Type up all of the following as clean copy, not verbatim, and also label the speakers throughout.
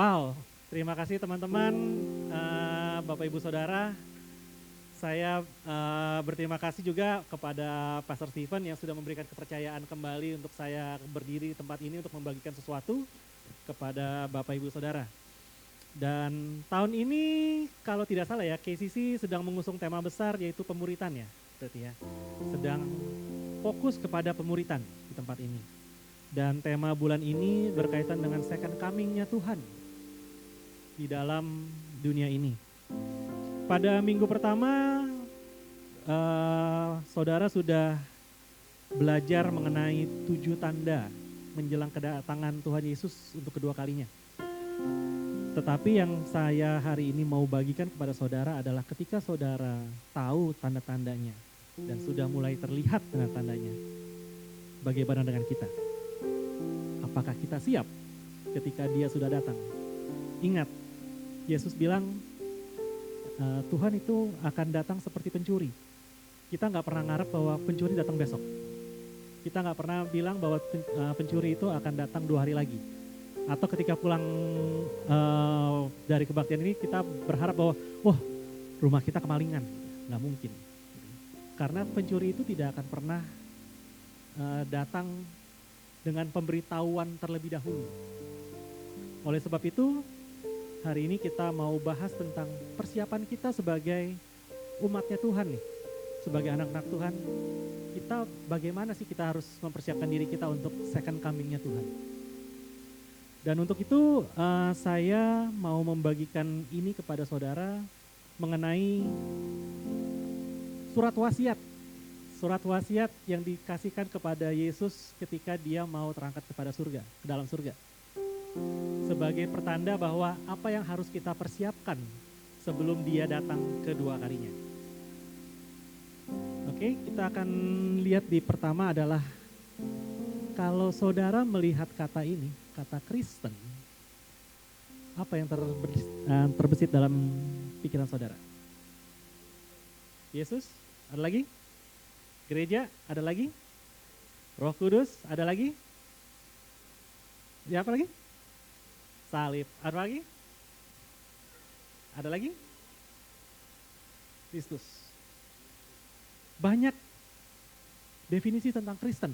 Speaker 1: Wow, terima kasih teman-teman, Bapak Ibu Saudara. Saya berterima kasih juga kepada Pastor Steven yang sudah memberikan kepercayaan kembali untuk saya berdiri di tempat ini untuk membagikan sesuatu kepada Bapak Ibu Saudara. Dan tahun ini kalau tidak salah ya, KCC sedang mengusung tema besar yaitu pemuritan ya, berarti ya. Sedang fokus kepada pemuritan di tempat ini. Dan tema bulan ini berkaitan dengan second coming-nya Tuhan di dalam dunia ini. Pada minggu pertama, saudara sudah belajar mengenai 7 tanda menjelang kedatangan Tuhan Yesus untuk kedua kalinya. Tetapi yang saya hari ini mau bagikan kepada saudara adalah ketika saudara tahu tanda-tandanya dan sudah mulai terlihat dengan tandanya, bagaimana dengan kita? Apakah kita siap ketika dia sudah datang? Ingat, Yesus bilang Tuhan itu akan datang seperti pencuri. Kita nggak pernah ngarep bahwa pencuri datang besok. Kita nggak pernah bilang bahwa pencuri itu akan datang 2 hari lagi. Atau ketika pulang dari kebaktian ini kita berharap bahwa rumah kita kemalingan. Nggak mungkin. Karena pencuri itu tidak akan pernah datang dengan pemberitahuan terlebih dahulu. Oleh sebab itu, hari ini kita mau bahas tentang persiapan kita sebagai umatnya Tuhan nih. Sebagai anak-anak Tuhan, kita bagaimana sih kita harus mempersiapkan diri kita untuk second coming-nya Tuhan. Dan untuk itu saya mau membagikan ini kepada saudara mengenai surat wasiat. Surat wasiat yang dikasihkan kepada Yesus ketika dia mau terangkat kepada surga, ke dalam surga. Sebagai pertanda bahwa apa yang harus kita persiapkan sebelum dia datang kedua kalinya. Oke, kita akan lihat di pertama adalah kalau saudara melihat kata ini, kata Kristen, apa yang terbesit dalam pikiran saudara? Yesus, ada lagi? Gereja, ada lagi? Roh Kudus, ada lagi? Ya, apa lagi? Salib, ada lagi? Ada lagi? Kristus. Banyak definisi tentang Kristen.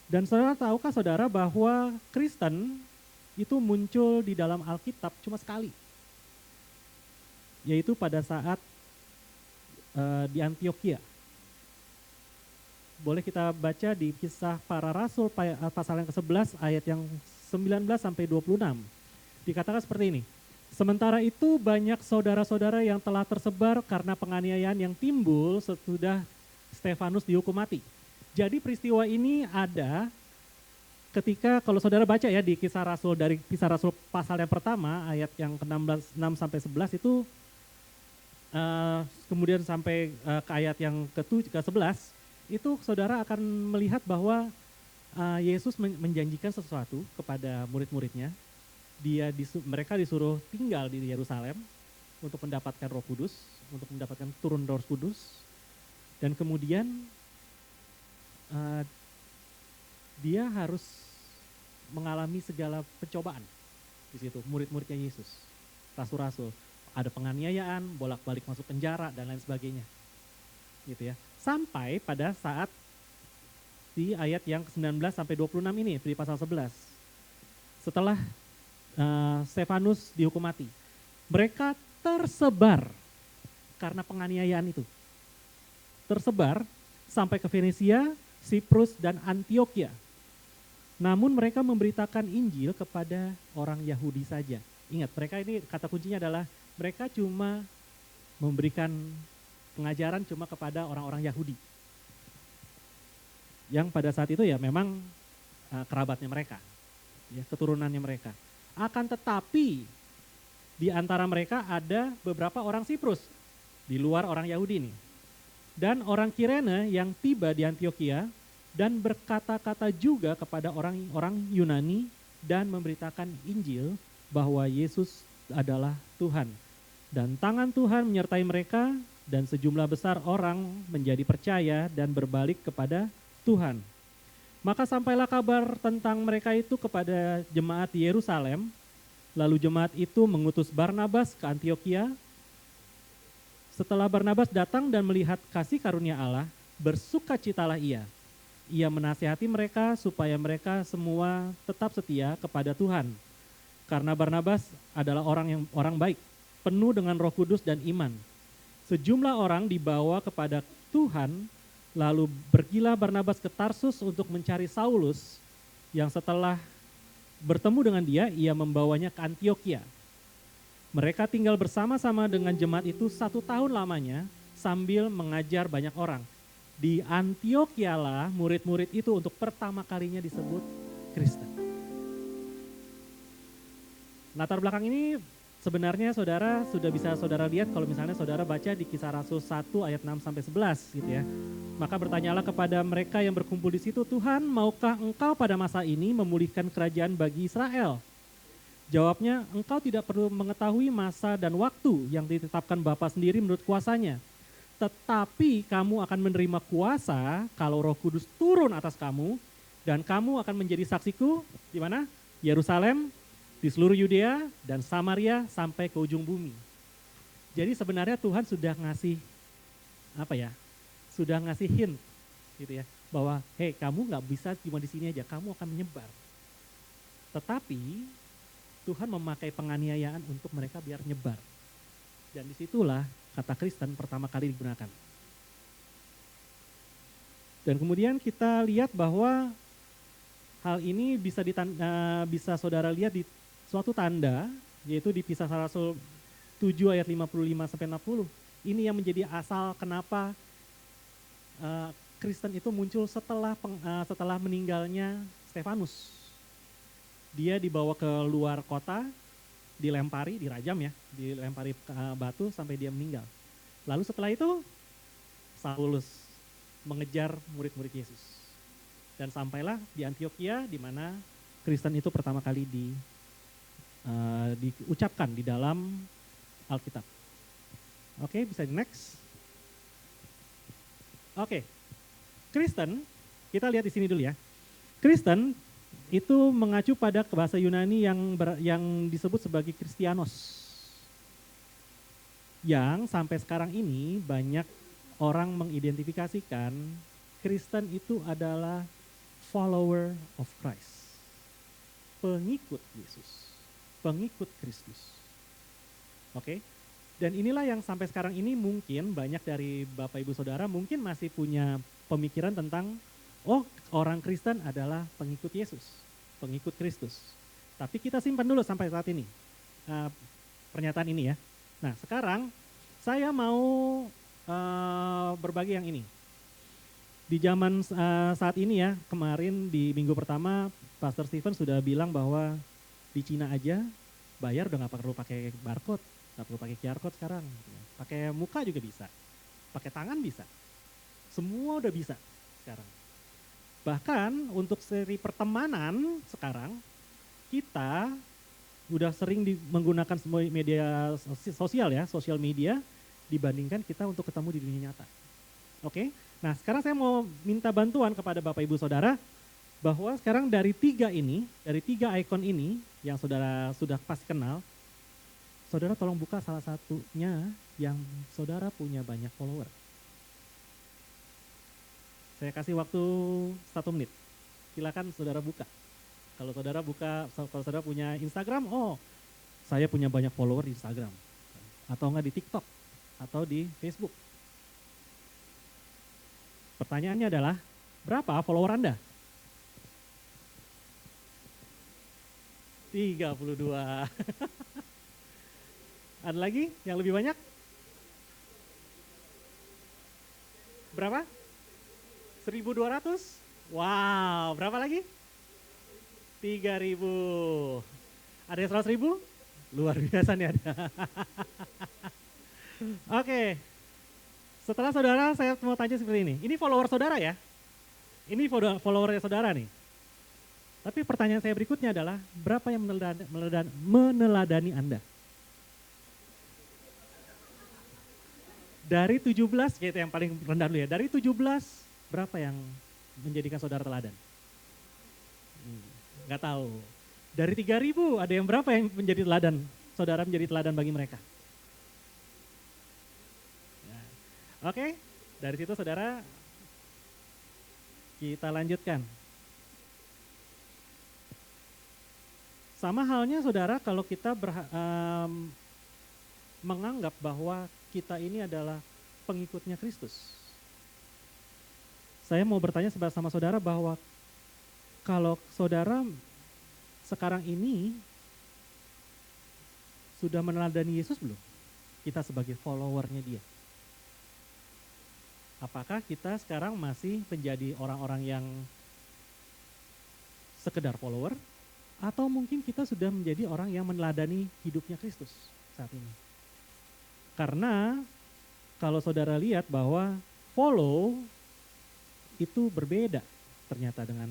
Speaker 1: Dan saudara tahukah saudara bahwa Kristen itu muncul di dalam Alkitab cuma sekali. Yaitu pada saat di Antioquia. Boleh kita baca di Kisah Para Rasul pasal yang ke-11 ayat yang 19 sampai 26. Dikatakan seperti ini. Sementara itu banyak saudara-saudara yang telah tersebar karena penganiayaan yang timbul sesudah Stefanus dihukum mati. Jadi peristiwa ini ada ketika kalau saudara baca ya di Kisah Rasul dari Kisah Rasul pasal yang pertama ayat yang ke-16 6 sampai 11 itu kemudian sampai ke ayat yang ke-11 itu saudara akan melihat bahwa Yesus menjanjikan sesuatu kepada murid-muridnya. Mereka disuruh tinggal di Yerusalem untuk mendapatkan Roh Kudus, untuk mendapatkan turun Roh Kudus. Dan kemudian dia harus mengalami segala pencobaan di situ, murid-muridnya Yesus, rasul-rasul. Ada penganiayaan, bolak-balik masuk penjara dan lain sebagainya. Gitu ya. Sampai pada saat di ayat yang 19 sampai 26 ini di pasal 11. Setelah Stefanus dihukum mati. Mereka tersebar karena penganiayaan itu. Tersebar sampai ke Venesia, Siprus dan Antioquia. Namun mereka memberitakan Injil kepada orang Yahudi saja. Ingat, mereka ini kata kuncinya adalah mereka cuma memberikan pengajaran cuma kepada orang-orang Yahudi. Yang pada saat itu ya memang kerabatnya mereka, ya, keturunannya mereka. Akan tetapi di antara mereka ada beberapa orang Siprus, di luar orang Yahudi ini. Dan orang Kirene yang tiba di Antioquia dan berkata-kata juga kepada orang-orang Yunani dan memberitakan Injil bahwa Yesus adalah Tuhan. Dan tangan Tuhan menyertai mereka dan sejumlah besar orang menjadi percaya dan berbalik kepada Tuhan. Maka sampailah kabar tentang mereka itu kepada jemaat di Yerusalem. Lalu jemaat itu mengutus Barnabas ke Antiokhia. Setelah Barnabas datang dan melihat kasih karunia Allah, bersukacitalah ia. Ia menasihati mereka supaya mereka semua tetap setia kepada Tuhan. Karena Barnabas adalah orang baik, penuh dengan Roh Kudus dan iman. Sejumlah orang dibawa kepada Tuhan, lalu pergilah Barnabas ke Tarsus untuk mencari Saulus, yang setelah bertemu dengan dia, ia membawanya ke Antiokhia. Mereka tinggal bersama-sama dengan jemaat itu 1 tahun lamanya sambil mengajar banyak orang. Di Antiokhia lah murid-murid itu untuk pertama kalinya disebut Kristen. Latar belakang ini sebenarnya saudara sudah bisa saudara lihat kalau misalnya saudara baca di Kisah Rasul 1 ayat 6 sampai 11 gitu ya. Maka bertanyalah kepada mereka yang berkumpul di situ, Tuhan, maukah engkau pada masa ini memulihkan kerajaan bagi Israel? Jawabnya, engkau tidak perlu mengetahui masa dan waktu yang ditetapkan Bapa sendiri menurut kuasanya. Tetapi kamu akan menerima kuasa kalau Roh Kudus turun atas kamu, dan kamu akan menjadi saksiku di mana? Yerusalem, di seluruh Yudea dan Samaria sampai ke ujung bumi. Jadi sebenarnya Tuhan sudah ngasih sudah ngasih hint gitu ya, bahwa hey, kamu nggak bisa cuma di sini aja, kamu akan menyebar. Tetapi Tuhan memakai penganiayaan untuk mereka biar nyebar. Dan disitulah kata Kristen pertama kali digunakan. Dan kemudian kita lihat bahwa hal ini bisa saudara lihat di suatu tanda, yaitu di Kisah Rasul 7 ayat 55 sampai 60. Ini yang menjadi asal kenapa Kristen itu muncul setelah meninggalnya Stefanus. Dia dibawa ke luar kota, dirajam ya, dilempari batu sampai dia meninggal. Lalu setelah itu Saulus mengejar murid-murid Yesus. Dan sampailah di Antiokhia di mana Kristen itu pertama kali diucapkan di dalam Alkitab. Oke, bisa di next. Oke, Kristen, kita lihat di sini dulu ya. Kristen itu mengacu pada bahasa Yunani yang disebut sebagai Kristianos. Yang sampai sekarang ini banyak orang mengidentifikasikan Kristen itu adalah follower of Christ. Pengikut Yesus, pengikut Kristus. Oke? Dan inilah yang sampai sekarang ini mungkin banyak dari Bapak Ibu Saudara mungkin masih punya pemikiran tentang orang Kristen adalah pengikut Yesus, pengikut Kristus. Tapi kita simpan dulu sampai saat ini, pernyataan ini ya. Nah sekarang saya mau berbagi yang ini. Di zaman saat ini ya, kemarin di minggu pertama, Pastor Stephen sudah bilang bahwa di Cina aja bayar udah gak perlu pakai barcode, gak perlu pakai QR code sekarang. Pakai muka juga bisa, pakai tangan bisa, semua udah bisa sekarang. Bahkan untuk seri pertemanan sekarang kita udah sering menggunakan semua media sosial ya, sosial media dibandingkan kita untuk ketemu di dunia nyata. Oke, nah sekarang saya mau minta bantuan kepada Bapak Ibu Saudara bahwa sekarang dari 3 ikon ini yang saudara sudah pasti kenal, saudara tolong buka salah satunya yang saudara punya banyak follower. Saya kasih waktu 1 menit. Silakan saudara buka. Kalau saudara punya Instagram, saya punya banyak follower di Instagram. Atau enggak di TikTok, atau di Facebook. Pertanyaannya adalah, berapa follower Anda? 32. Ada lagi yang lebih banyak? Berapa? 1.200? Wow, berapa lagi? 3.000. Ada yang 100.000? Luar biasa nih ada. Oke, setelah saudara saya mau tanya seperti ini. Ini follower saudara ya? Ini followernya saudara nih. Tapi pertanyaan saya berikutnya adalah, berapa yang meneladani Anda? Dari 17, yaitu yang paling rendah dulu ya. Dari 17, berapa yang menjadikan saudara teladan? Nggak tahu. Dari 3.000 ada yang berapa yang menjadi teladan? Saudara menjadi teladan bagi mereka. Ya. Oke, dari situ saudara kita lanjutkan. Sama halnya saudara kalau kita menganggap bahwa kita ini adalah pengikutnya Kristus. Saya mau bertanya sama saudara bahwa kalau saudara sekarang ini sudah meneladani Yesus belum? Kita sebagai followernya dia. Apakah kita sekarang masih menjadi orang-orang yang sekedar follower? Atau mungkin kita sudah menjadi orang yang meneladani hidupnya Kristus saat ini? Karena kalau saudara lihat bahwa follow itu berbeda ternyata dengan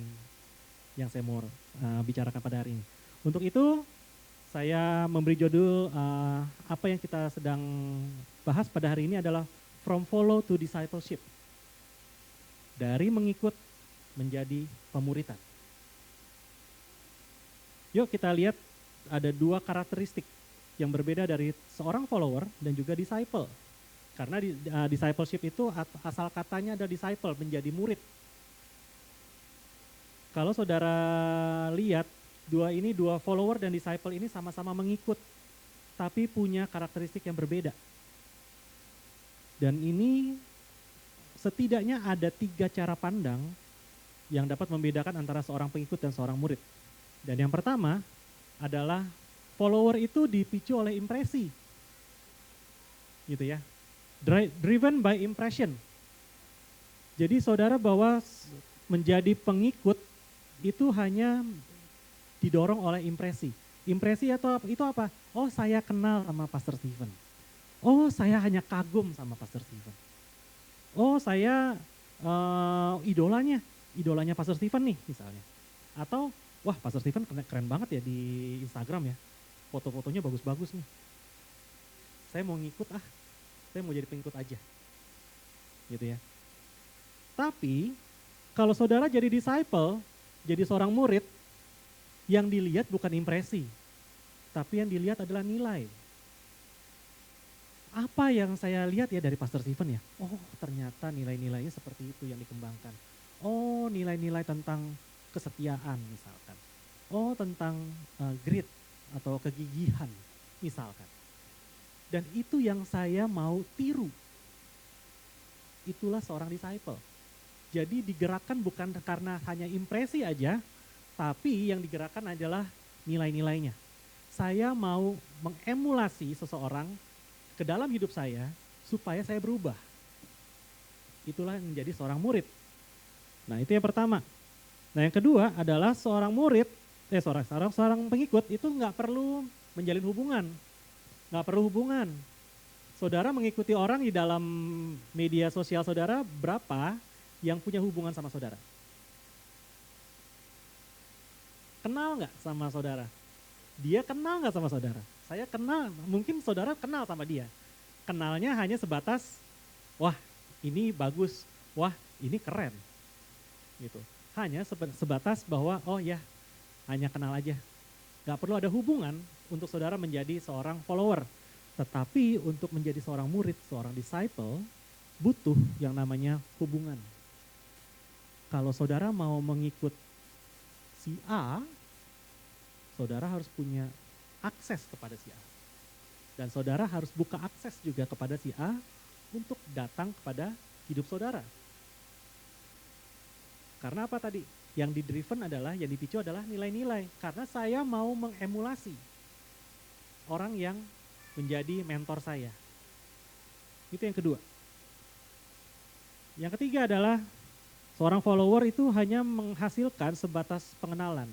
Speaker 1: yang saya mau bicarakan pada hari ini. Untuk itu saya memberi judul apa yang kita sedang bahas pada hari ini adalah From Follow to Discipleship. Dari mengikut menjadi pemuritan. Yuk kita lihat ada dua karakteristik yang berbeda dari seorang follower dan juga disciple. Karena discipleship itu asal katanya ada disciple, menjadi murid. Kalau saudara lihat dua follower dan disciple ini sama-sama mengikut, tapi punya karakteristik yang berbeda. Dan ini setidaknya ada 3 cara pandang yang dapat membedakan antara seorang pengikut dan seorang murid. Dan yang pertama adalah follower itu dipicu oleh impresi. Gitu ya. Driven by impression. Jadi saudara bahwa menjadi pengikut itu hanya didorong oleh impresi. Impresi atau itu apa? Oh, saya kenal sama Pastor Stephen. Oh, saya hanya kagum sama Pastor Stephen. Oh, saya idolanya Pastor Stephen nih misalnya. Atau wah, Pastor Stephen keren banget ya di Instagram ya. Foto-fotonya bagus-bagus nih. Saya mau ngikut saya mau jadi pengikut aja. Gitu ya. Tapi kalau saudara jadi disciple, jadi seorang murid, yang dilihat bukan impresi, tapi yang dilihat adalah nilai. Apa yang saya lihat ya dari Pastor Stephen ya? Oh, ternyata nilai-nilainya seperti itu yang dikembangkan. Oh, nilai-nilai tentang kesetiaan misalkan. Oh, tentang grit atau kegigihan misalkan. Dan itu yang saya mau tiru. Itulah seorang disciple. Jadi digerakkan bukan karena hanya impresi aja, tapi yang digerakkan adalah nilai-nilainya. Saya mau mengemulasi seseorang ke dalam hidup saya supaya saya berubah. Itulah yang menjadi seorang murid. Nah, itu yang pertama. Nah, yang kedua adalah seorang pengikut itu nggak perlu menjalin hubungan. Nggak perlu hubungan. Saudara mengikuti orang di dalam media sosial saudara, berapa yang punya hubungan sama saudara? Kenal nggak sama saudara? Dia kenal nggak sama saudara? Saya kenal, mungkin saudara kenal sama dia. Kenalnya hanya sebatas, wah ini bagus, wah ini keren. Gitu. Hanya sebatas bahwa, oh ya hanya kenal aja. Gak perlu ada hubungan untuk saudara menjadi seorang follower. Tetapi untuk menjadi seorang murid, seorang disciple, butuh yang namanya hubungan. Kalau saudara mau mengikut si A, saudara harus punya akses kepada si A. Dan saudara harus buka akses juga kepada si A untuk datang kepada hidup saudara. Karena apa tadi? Yang di-driven adalah, yang dipicu adalah nilai-nilai. Karena saya mau mengemulasi orang yang menjadi mentor saya. Itu yang kedua. Yang ketiga adalah seorang follower itu hanya menghasilkan sebatas pengenalan.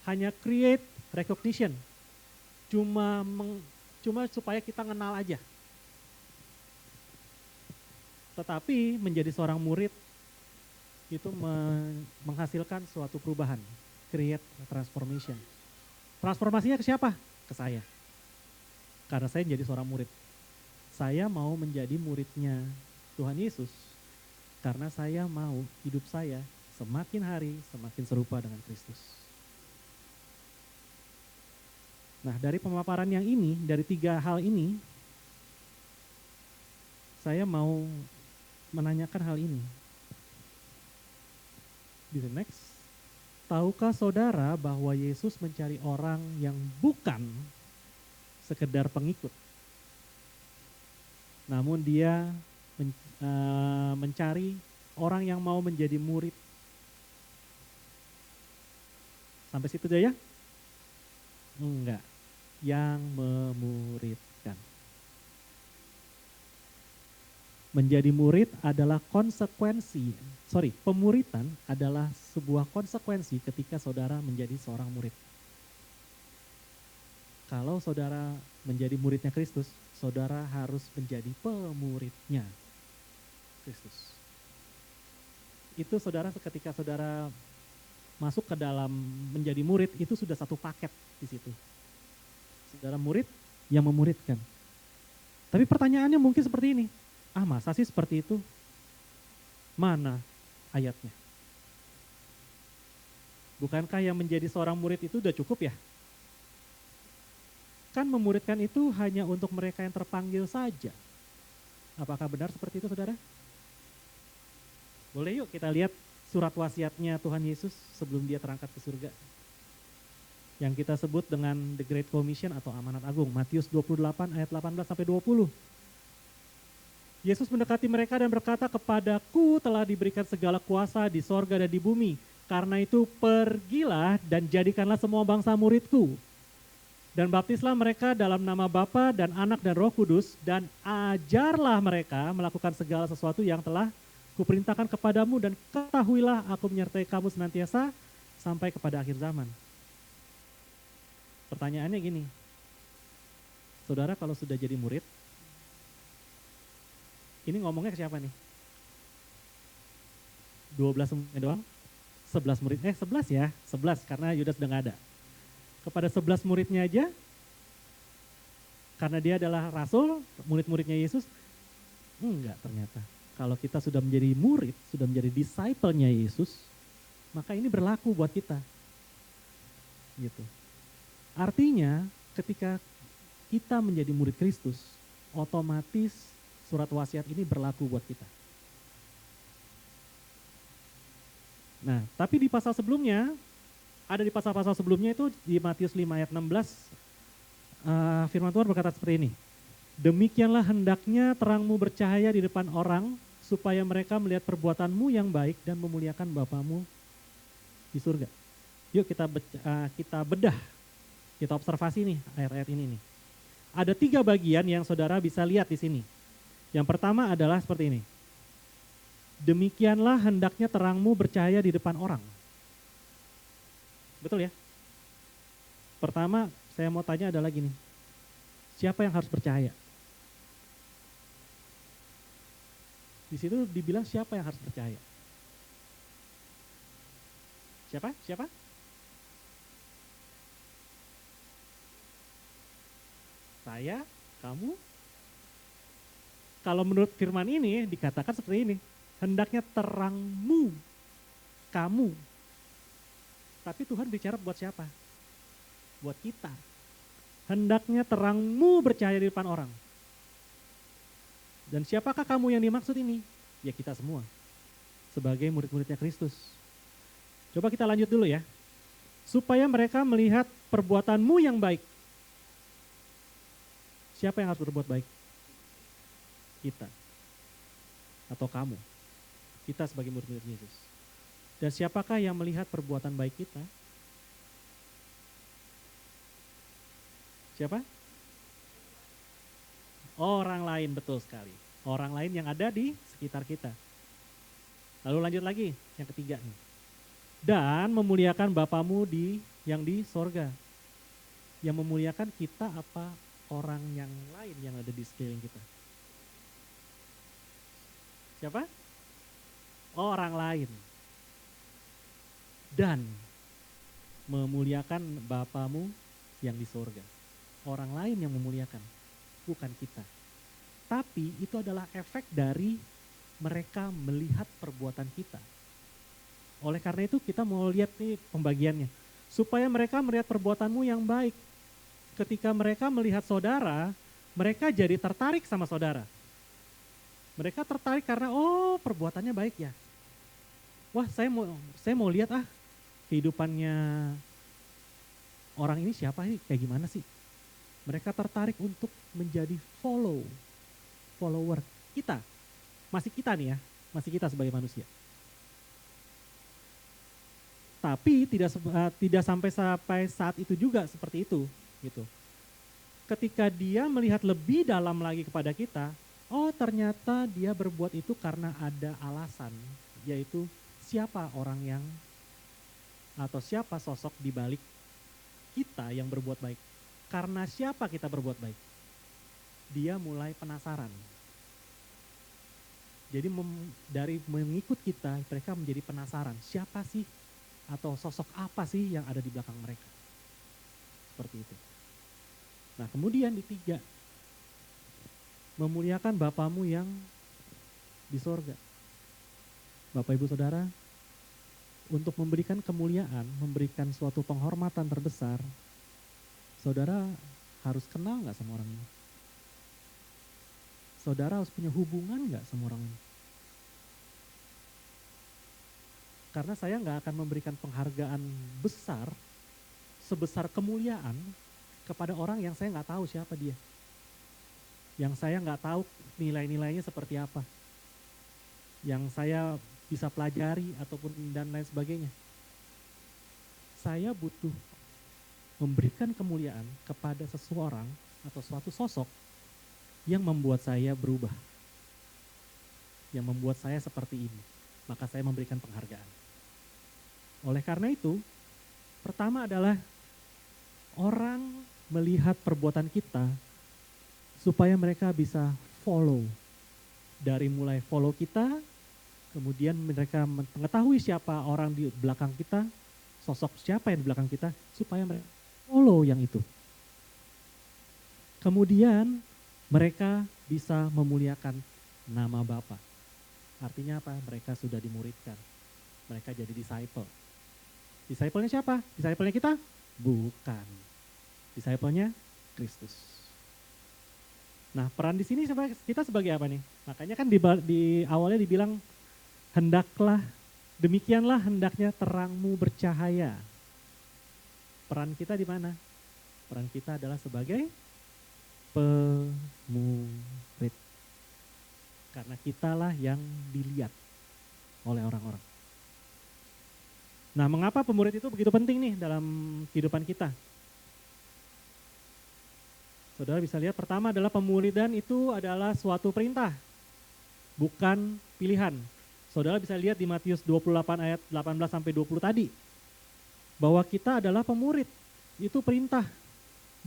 Speaker 1: Hanya create recognition. Cuma supaya kita kenal aja. Tetapi menjadi seorang murid itu menghasilkan suatu perubahan, create transformation. Transformasinya ke siapa? Ke saya. Karena saya menjadi seorang murid. Saya mau menjadi muridnya Tuhan Yesus karena saya mau hidup saya semakin hari semakin serupa dengan Kristus. Nah, dari pemaparan yang ini, dari 3 hal ini, saya mau menanyakan hal ini. Bisa next. Tahukah saudara bahwa Yesus mencari orang yang bukan sekedar pengikut, namun dia mencari orang yang mau menjadi murid. Sampai situ aja ya? Enggak. Yang memuridkan. Menjadi murid adalah pemuritan adalah sebuah konsekuensi ketika saudara menjadi seorang murid. Kalau saudara menjadi muridnya Kristus, saudara harus menjadi pemuridnya Kristus. Itu saudara ketika saudara masuk ke dalam menjadi murid, itu sudah satu paket di situ. Saudara murid yang memuridkan. Tapi pertanyaannya mungkin seperti ini. Masa sih seperti itu? Mana ayatnya? Bukankah yang menjadi seorang murid itu udah cukup ya? Kan memuridkan itu hanya untuk mereka yang terpanggil saja. Apakah benar seperti itu, saudara? Boleh yuk kita lihat surat wasiatnya Tuhan Yesus sebelum dia terangkat ke surga. Yang kita sebut dengan The Great Commission atau amanat agung. Matius 28 ayat 18 sampai 20. Yesus mendekati mereka dan berkata, kepadaku telah diberikan segala kuasa di sorga dan di bumi. Karena itu pergilah dan jadikanlah semua bangsa muridku. Dan baptislah mereka dalam nama Bapa dan Anak dan Roh Kudus. Dan ajarlah mereka melakukan segala sesuatu yang telah kuperintahkan kepadamu. Dan ketahuilah aku menyertai kamu senantiasa sampai kepada akhir zaman. Pertanyaannya gini, saudara kalau sudah jadi murid, ini ngomongnya ke siapa nih? 12 muridnya doang? 11 murid, 11 ya, 11 karena Yudas udah gak ada. Kepada 11 muridnya aja, karena dia adalah rasul, murid-muridnya Yesus, enggak ternyata. Kalau kita sudah menjadi murid, sudah menjadi disciple-nya Yesus, maka ini berlaku buat kita. Gitu. Artinya ketika kita menjadi murid Kristus, otomatis surat wasiat ini berlaku buat kita. Nah, tapi di pasal sebelumnya, ada di pasal-pasal sebelumnya itu di Matius 5 ayat 16, firman Tuhan berkata seperti ini. Demikianlah hendaknya terangmu bercahaya di depan orang, supaya mereka melihat perbuatanmu yang baik dan memuliakan Bapamu di surga. Yuk kita bedah, kita observasi nih ayat-ayat ini nih. Ada 3 bagian yang saudara bisa lihat di sini. Yang pertama adalah seperti ini. Demikianlah hendaknya terangmu bercahaya di depan orang. Betul ya? Pertama saya mau tanya adalah gini. Siapa yang harus percaya? Di situ dibilang siapa yang harus percaya? Siapa? Siapa? Saya, kamu. Kalau menurut firman ini dikatakan seperti ini, hendaknya terangmu, kamu. Tapi Tuhan bicara buat siapa? Buat kita. Hendaknya terangmu bercahaya di depan orang. Dan siapakah kamu yang dimaksud ini? Ya kita semua, sebagai murid-muridnya Kristus. Coba kita lanjut dulu ya. Supaya mereka melihat perbuatanmu yang baik. Siapa yang harus berbuat baik? Kita atau kamu, kita sebagai murid-murid Yesus. Dan siapakah yang melihat perbuatan baik kita? Siapa? Orang lain, betul sekali. Orang lain yang ada di sekitar kita. Lalu lanjut lagi, yang ketiga nih. Dan memuliakan Bapamu yang di sorga. Yang memuliakan kita apa orang yang lain yang ada di sekeliling kita? Siapa? Orang lain. Dan memuliakan Bapamu yang di sorga. Orang lain yang memuliakan, bukan kita. Tapi itu adalah efek dari mereka melihat perbuatan kita. Oleh karena itu kita mau lihat nih pembagiannya. Supaya mereka melihat perbuatanmu yang baik. ketika mereka melihat saudara, mereka jadi tertarik sama saudara. Mereka tertarik karena perbuatannya baik ya. Wah, saya mau lihat kehidupannya orang ini siapa sih, kayak gimana sih. Mereka tertarik untuk menjadi follower kita. Masih kita nih ya, masih kita sebagai manusia. Tapi tidak sampai saat itu juga seperti itu, gitu. Ketika dia melihat lebih dalam lagi kepada kita, ternyata dia berbuat itu karena ada alasan, yaitu siapa orang yang atau siapa sosok di balik kita yang berbuat baik. Karena siapa kita berbuat baik? Dia mulai penasaran. Jadi dari mengikut kita, mereka menjadi penasaran, siapa sih atau sosok apa sih yang ada di belakang mereka. Seperti itu. Nah, kemudian di 3, memuliakan Bapamu yang di sorga. Bapak Ibu Saudara, untuk memberikan kemuliaan, memberikan suatu penghormatan terbesar, saudara harus kenal gak sama orang ini? Saudara harus punya hubungan gak sama orang ini? Karena saya gak akan memberikan penghargaan besar, sebesar kemuliaan kepada orang yang saya gak tahu siapa dia. Yang saya gak tahu nilai-nilainya seperti apa. Yang saya bisa pelajari ataupun dan lain sebagainya. Saya butuh memberikan kemuliaan kepada seseorang atau suatu sosok yang membuat saya berubah. Yang membuat saya seperti ini. Maka saya memberikan penghargaan. Oleh karena itu, pertama adalah orang melihat perbuatan kita supaya mereka bisa follow. Dari mulai follow kita, kemudian mereka mengetahui siapa orang di belakang kita, sosok siapa yang di belakang kita, supaya mereka follow yang itu. Kemudian mereka bisa memuliakan nama Bapa. Artinya apa? Mereka sudah dimuridkan. Mereka jadi disciple. Disciple-nya siapa? Disciple-nya kita? Bukan. Disciple-nya Kristus. Nah, peran di sini kita sebagai apa nih? Makanya kan di awalnya dibilang, demikianlah hendaknya terangmu bercahaya. Peran kita di mana? Peran kita adalah sebagai pemurid. Karena kitalah yang dilihat oleh orang-orang. Nah, mengapa pemurid itu begitu penting nih dalam kehidupan kita? Saudara bisa lihat, pertama adalah pemuridan itu adalah suatu perintah, bukan pilihan. Saudara bisa lihat di Matius 28 ayat 18-20 tadi, bahwa kita adalah pemurid, itu perintah,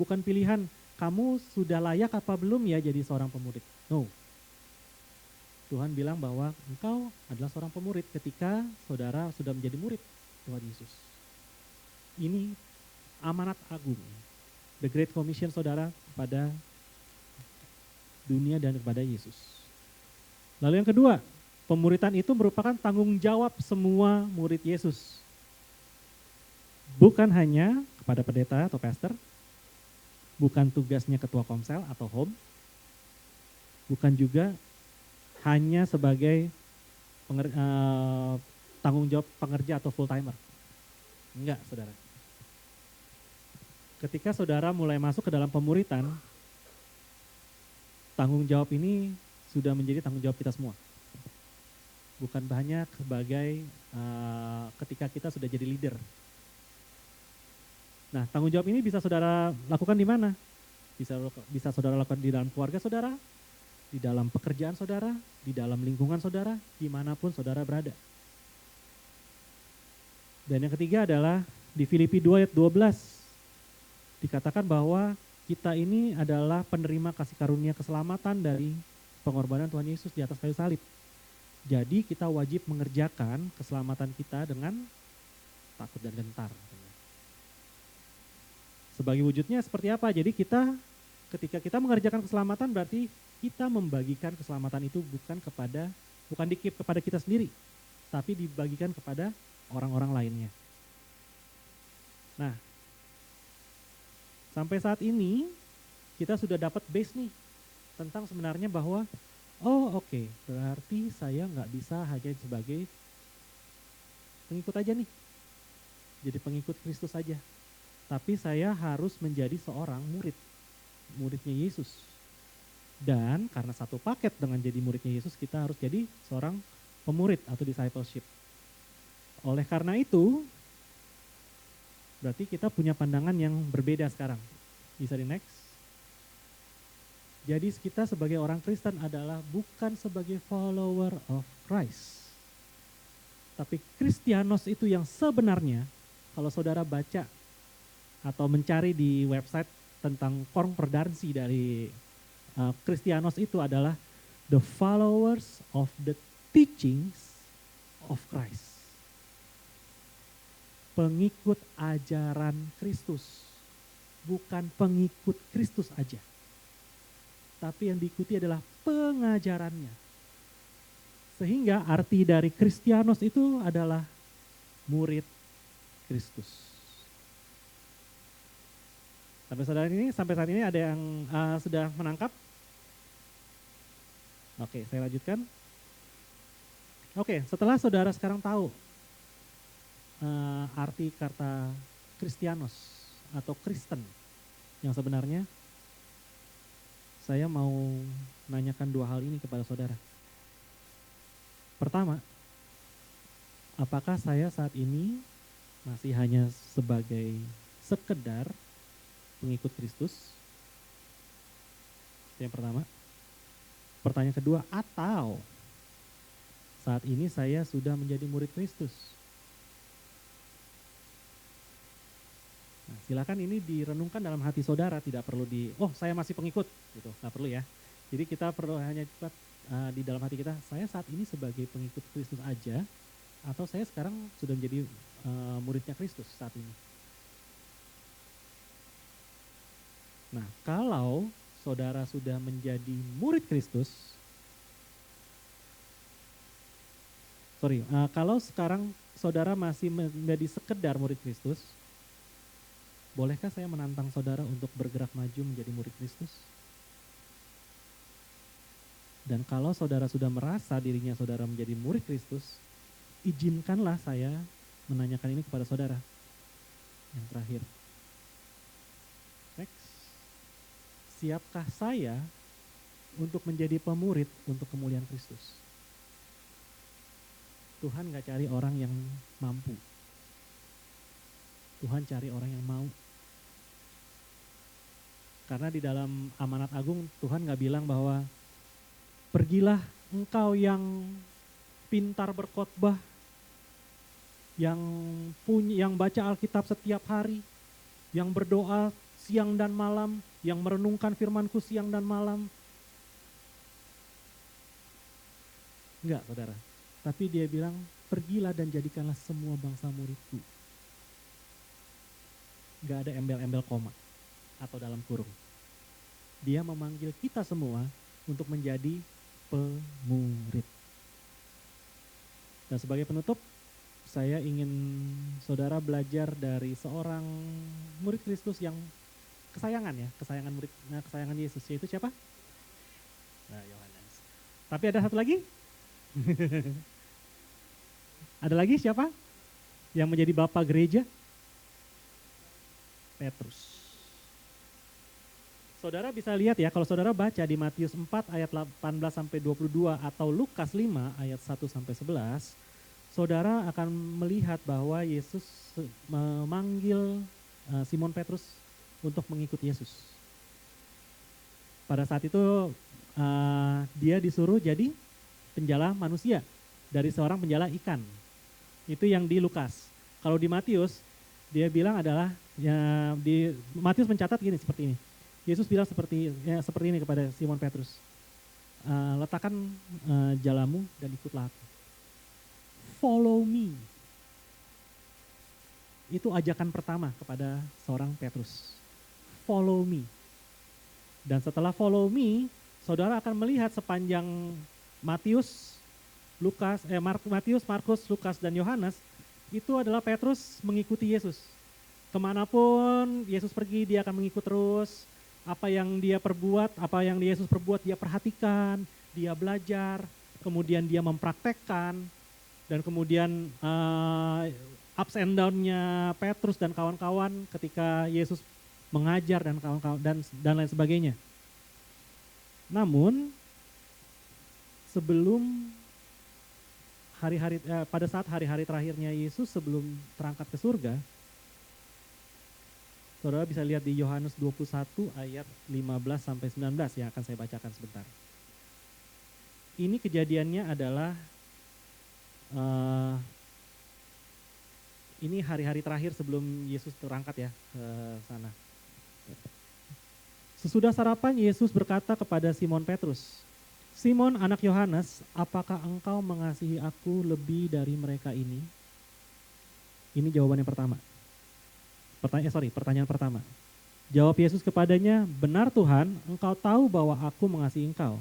Speaker 1: bukan pilihan. Kamu sudah layak apa belum ya jadi seorang pemurid? No. Tuhan bilang bahwa engkau adalah seorang pemurid ketika saudara sudah menjadi murid Tuhan Yesus. Ini amanat agung. The Great Commission saudara kepada dunia dan kepada Yesus. Lalu yang kedua, pemuridan itu merupakan tanggung jawab semua murid Yesus. Bukan hanya kepada pendeta atau pastor, bukan tugasnya ketua komsel atau home, bukan juga hanya sebagai tanggung jawab pengerja atau full timer. Enggak, saudara. Ketika saudara mulai masuk ke dalam pemuritan, tanggung jawab ini sudah menjadi tanggung jawab kita semua. Bukan hanya sebagai ketika kita sudah jadi leader. Nah, tanggung jawab ini bisa saudara lakukan di mana? Bisa saudara lakukan di dalam keluarga saudara, di dalam pekerjaan saudara, di dalam lingkungan saudara, dimanapun saudara berada. Dan yang ketiga adalah di Filipi 2 ayat 12, dikatakan bahwa kita ini adalah penerima kasih karunia keselamatan dari pengorbanan Tuhan Yesus di atas kayu salib. Jadi kita wajib mengerjakan keselamatan kita dengan takut dan gentar. Sebagai wujudnya seperti apa? Jadi ketika kita mengerjakan keselamatan berarti kita membagikan keselamatan itu bukan kepada kita sendiri, tapi dibagikan kepada orang-orang lainnya. Nah, Sampai saat ini kita sudah dapat base nih tentang sebenarnya bahwa oke, berarti saya nggak bisa hanya sebagai pengikut aja nih, jadi pengikut Kristus saja. Tapi saya harus menjadi seorang muridnya Yesus. Dan karena satu paket dengan jadi muridnya Yesus, kita harus jadi seorang pemurid atau discipleship. Oleh karena itu, berarti kita punya pandangan yang berbeda sekarang. Bisa di next. Jadi kita sebagai orang Kristen adalah bukan sebagai follower of Christ. Tapi Kristianos itu yang sebenarnya, kalau saudara baca atau mencari di website tentang konkordansi dari Kristianos itu adalah the followers of the teachings of Christ. Pengikut ajaran Kristus, bukan pengikut Kristus aja. Tapi yang diikuti adalah pengajarannya. Sehingga arti dari Kristianos itu adalah murid Kristus. Sampai saat ini ada yang sudah menangkap? Oke, saya lanjutkan. Oke, setelah saudara sekarang tahu arti kata Kristianos atau Kristen yang sebenarnya, saya mau menanyakan dua hal ini kepada saudara. Pertama, apakah saya saat ini masih hanya sebagai sekedar pengikut Kristus? Itu yang pertama. Pertanyaan kedua, atau saat ini saya sudah menjadi murid Kristus? Nah, silakan ini direnungkan dalam hati saudara, tidak perlu saya masih pengikut, gitu, nggak perlu ya. Jadi kita perlu hanya cepat di dalam hati kita, saya saat ini sebagai pengikut Kristus aja, atau saya sekarang sudah menjadi muridnya Kristus saat ini. Nah, kalau saudara sudah menjadi murid Kristus, kalau sekarang saudara masih menjadi sekedar murid Kristus, bolehkah saya menantang saudara untuk bergerak maju menjadi murid Kristus? Dan kalau saudara sudah merasa dirinya saudara menjadi murid Kristus, izinkanlah saya menanyakan ini kepada saudara. Yang terakhir. Next. Siapkah saya untuk menjadi pemurid untuk kemuliaan Kristus? Tuhan gak cari orang yang mampu. Tuhan cari orang yang mau. Karena di dalam amanat agung Tuhan gak bilang bahwa pergilah engkau yang pintar berkhotbah, yang baca Alkitab setiap hari, yang berdoa siang dan malam, yang merenungkan firman-Ku siang dan malam. Enggak, saudara. Tapi dia bilang, pergilah dan jadikanlah semua bangsa muridku. Enggak ada embel-embel koma atau dalam kurung. Dia memanggil kita semua untuk menjadi pemurid. Dan sebagai penutup, saya ingin saudara belajar dari seorang murid Kristus yang kesayangan Yesus, yaitu siapa? Nah, Yohanes. Tapi ada satu lagi? Ada lagi siapa? Yang menjadi bapak gereja? Petrus. Saudara bisa lihat ya, kalau saudara baca di Matius 4 ayat 18-22 atau Lukas 5 ayat 1-11, saudara akan melihat bahwa Yesus memanggil Simon Petrus untuk mengikut Yesus. Pada saat itu dia disuruh jadi penjala manusia dari seorang penjala ikan. Itu yang di Lukas. Kalau di Matius, dia bilang adalah, di Matius mencatat gini, seperti ini. Yesus bilang seperti ini kepada Simon Petrus. Letakkan jalamu dan ikutlah aku. Follow me. Itu ajakan pertama kepada seorang Petrus. Follow me. Dan setelah follow me, saudara akan melihat sepanjang Matius, Markus, Lukas, dan Yohanes, itu adalah Petrus mengikuti Yesus. Kemanapun Yesus pergi, dia akan mengikut terus. Apa yang dia perbuat, apa yang Yesus perbuat, dia perhatikan, dia belajar, kemudian dia mempraktekkan, dan kemudian ups and down-nya Petrus dan kawan-kawan ketika Yesus mengajar dan kawan-kawan dan lain sebagainya. Namun sebelum pada saat hari-hari terakhirnya Yesus sebelum terangkat ke surga, saudara bisa lihat di Yohanes 21 ayat 15 sampai 19 yang akan saya bacakan sebentar. Ini kejadiannya adalah ini hari-hari terakhir sebelum Yesus terangkat ya ke sana. Sesudah sarapan Yesus berkata kepada Simon Petrus, "Simon anak Yohanes, apakah engkau mengasihi aku lebih dari mereka ini?" Ini jawaban yang pertama. Pertanyaan pertama. Jawab Yesus kepadanya, "Benar Tuhan, engkau tahu bahwa aku mengasihi engkau."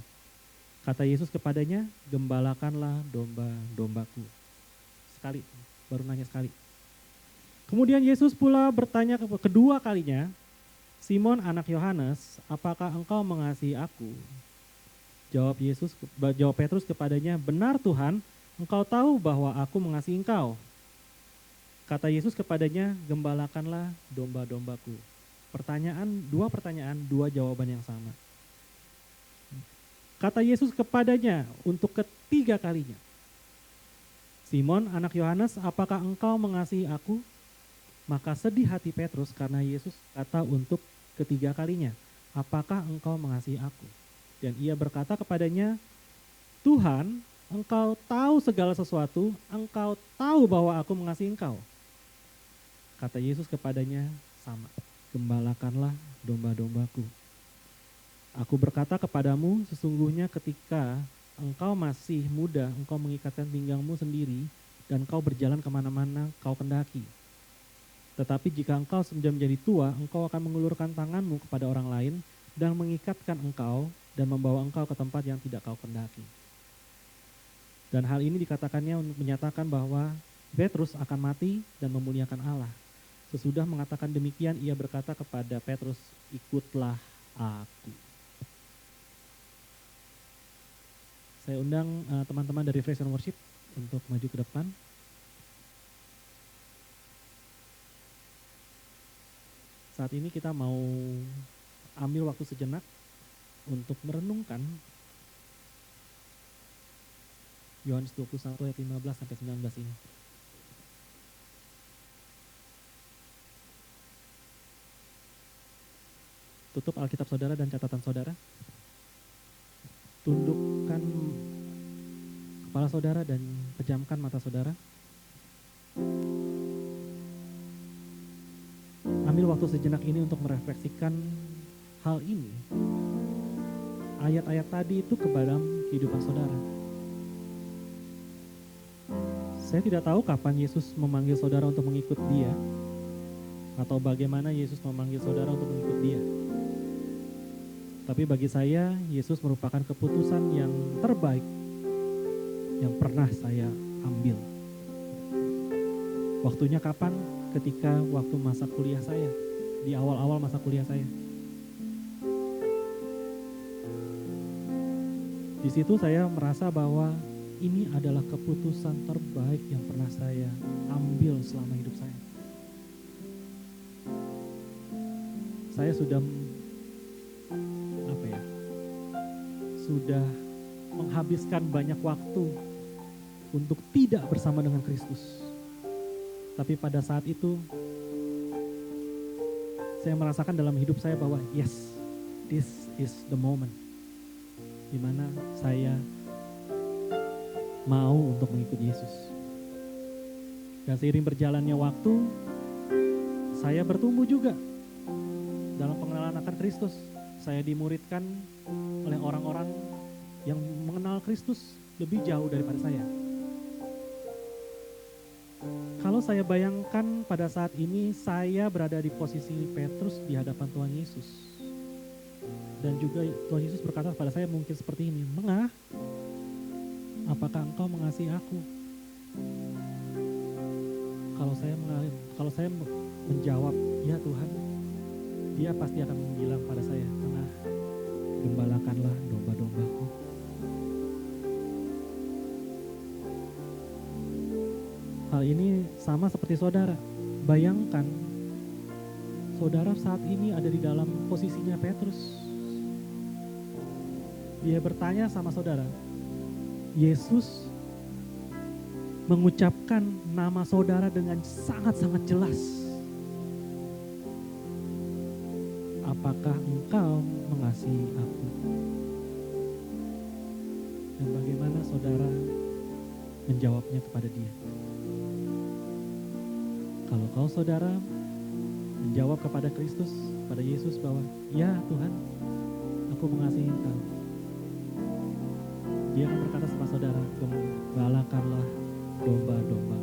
Speaker 1: Kata Yesus kepadanya, "Gembalakanlah domba-dombaku." Sekali, baru nanya sekali. Kemudian Yesus pula bertanya kedua kalinya, "Simon anak Yohanes, apakah engkau mengasihi aku?" Jawab Petrus kepadanya, "Benar Tuhan, engkau tahu bahwa aku mengasihi engkau." Kata Yesus kepadanya, "Gembalakanlah domba-dombaku." Dua pertanyaan, dua jawaban yang sama. Kata Yesus kepadanya untuk ketiga kalinya, "Simon anak Yohanes, apakah engkau mengasihi aku?" Maka sedih hati Petrus karena Yesus kata untuk ketiga kalinya, "Apakah engkau mengasihi aku?" Dan ia berkata kepadanya, "Tuhan, engkau tahu segala sesuatu, engkau tahu bahwa aku mengasihi engkau." Kata Yesus kepadanya, "Sama, gembalakanlah domba-dombaku. Aku berkata kepadamu, sesungguhnya ketika engkau masih muda, engkau mengikatkan pinggangmu sendiri, dan engkau berjalan kemana-mana kau kendaki. Tetapi jika engkau sudah menjadi tua, engkau akan mengulurkan tanganmu kepada orang lain, dan mengikatkan engkau, dan membawa engkau ke tempat yang tidak kau kendaki." Dan hal ini dikatakannya untuk menyatakan bahwa Petrus akan mati dan memuliakan Allah. Sesudah mengatakan demikian, ia berkata kepada Petrus, "Ikutlah aku." Saya undang teman-teman dari Praise and Worship untuk maju ke depan. Saat ini kita mau ambil waktu sejenak untuk merenungkan Yohanes 21 ayat 15 sampai 19 ini. Tutup Alkitab saudara dan catatan saudara. Tundukkan kepala saudara dan pejamkan mata saudara. Ambil waktu sejenak ini untuk merefleksikan hal ini. Ayat-ayat tadi itu ke dalam kehidupan saudara. Saya tidak tahu kapan Yesus memanggil saudara untuk mengikut Dia, atau bagaimana Yesus memanggil saudara untuk mengikut Dia. Tapi bagi saya, Yesus merupakan keputusan yang terbaik yang pernah saya ambil. Waktunya kapan? Ketika waktu masa kuliah saya, di awal-awal masa kuliah saya. Di situ saya merasa bahwa ini adalah keputusan terbaik yang pernah saya ambil selama hidup saya. Saya sudah menghabiskan banyak waktu untuk tidak bersama dengan Kristus. Tapi pada saat itu, saya merasakan dalam hidup saya bahwa yes, this is the moment di mana saya mau untuk mengikuti Yesus. Dan seiring berjalannya waktu, saya bertumbuh juga dalam pengenalan akan Kristus. Saya dimuridkan oleh orang-orang yang mengenal Kristus lebih jauh daripada saya. Kalau saya bayangkan pada saat ini saya berada di posisi Petrus di hadapan Tuhan Yesus. Dan juga Tuhan Yesus berkata kepada saya mungkin seperti ini, "Mengah, apakah engkau mengasihi aku?" Kalau saya menjawab, ya Tuhan, dia pasti akan bilang pada saya, Tengah, gembalakanlah domba-dombaku. Hal ini sama seperti saudara. Bayangkan, saudara saat ini ada di dalam posisinya Petrus. Dia bertanya sama saudara, Yesus mengucapkan nama saudara dengan sangat-sangat jelas. Apakah engkau mengasihi aku? Dan bagaimana saudara menjawabnya kepada dia? Kalau kau saudara menjawab kepada Kristus, pada Yesus bahwa, ya Tuhan, aku mengasihi engkau. Dia akan berkata sama saudara, gembalakanlah domba-domba.